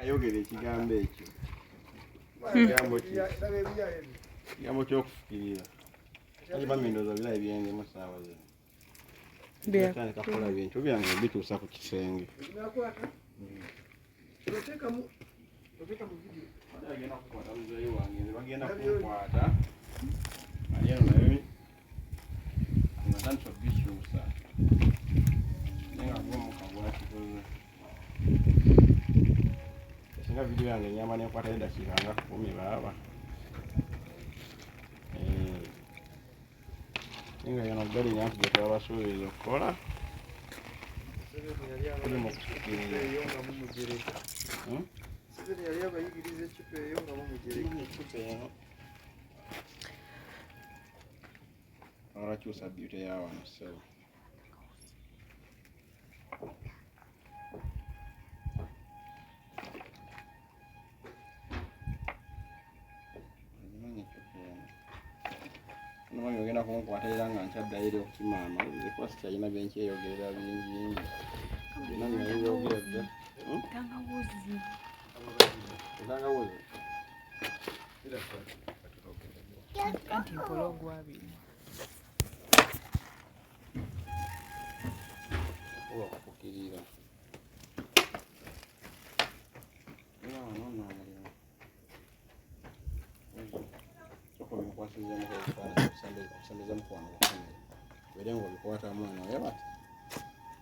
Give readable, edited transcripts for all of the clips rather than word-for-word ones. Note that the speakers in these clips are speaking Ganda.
ayogera ekigambo ekyo kigambo ky'okufukirira alibamu endowooza birayi byengemu saawa zino byatandika kukola bintu byange bituusa ku kisenge bagenda kukwata muzeeyi wange bagenda kunkwata naye naye nga tandika bikyusa naye nga gwomuka gwakikoze esinga vidiyo yange enyamba nenkwata edakiika nga 10 baaba nga yono gali nyansi gye twabasuubiriza okukola tuli mu kusukirira olakyusa byute yawano sebo nomanya ogenda kunkwata era nga nkyaddayo eri okukimaama zikuba sikyalina byenkyeyogerera bingi byonna nnayeyogeredde entangawuzi anti mpola ogwabiri oba okufukirira okusembeza mukwano gukomere bere nga obikwatamu eno oye bati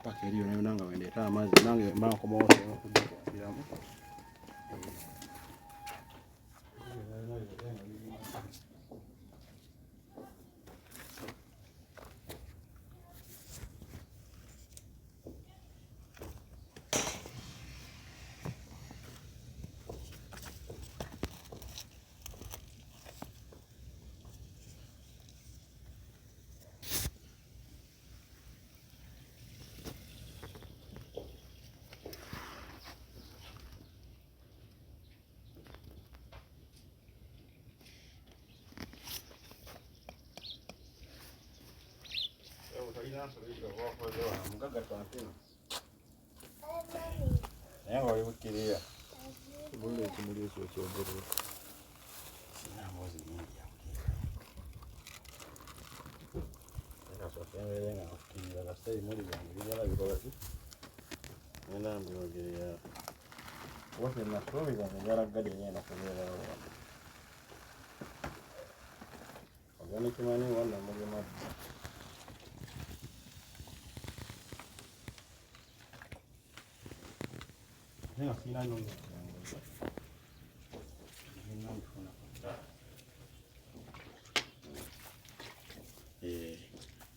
paka eriyo nayona nga wendeeta amazzi nange mbankomawookudiramu naye nga oli bukkiriya bula ekimuli ekyo ekyogerera nambozi nyingi yakukkiriyaasookenbeere nga nkukkirira kasita ebimuli byange bijala bikola ki ngenda mbyogerera kuba fenasuubiza njagala gadi enyenda kubeerawo ogenda kimanyi wanna muli maddi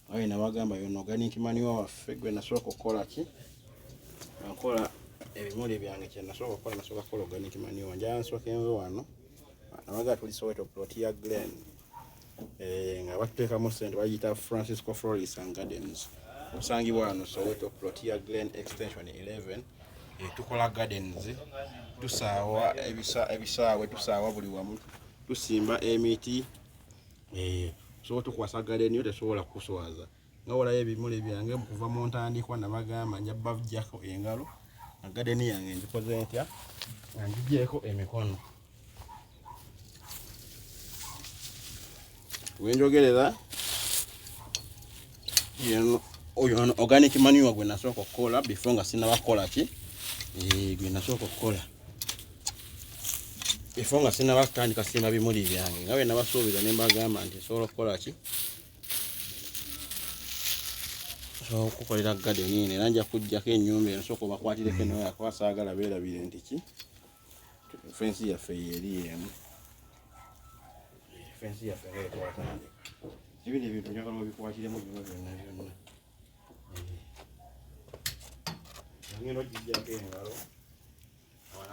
awe nabagamba yono organic manure waffe gwe nasooka okukola ki nakola ebimuli byange kyenasooka okukola nasooka kukola organic manure njala nsooka enve wano nabaga tuli Soweto Protea Glen nga batuteekamu sente bagiyita Francisco Florist and Gardens osangibwa wano Soweto Protea Glen extension 11 tukola gardens tusaawa ebisaawe tusaawa buli wamu tusimba emiti so tukwasa garden yo tesobola kuswaza nga walayo ebimuli byange kuva mu ntandikwa nabagamba nja bavujjako engalo na garden yange njikoze ntya nga ngigyeko emikono wenjogerera oyo organic manure gwe nasooka okukola before nga sinnabakola ki gwe nasooka okukola before nga sinnabakutandika simba bimuli byange nga bwe nabasuubiza ne mbagamba nti nsobola okukola ki so okukolera garden ino era nja kuggyako ennyumba eno sooka obakwatireko eno yakuba saagala beerabire nti ki fensi yaffe yeri emu fensi yaffe nga etwatandika ebino ebintu njagala obikwatiremu bino byonna byonna ngenda ogijjako engalo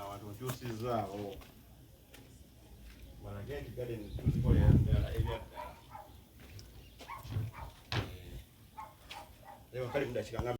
abantu nkyusizaawo balage nti garden tuzikolera ddala ebyaddala kale mudakika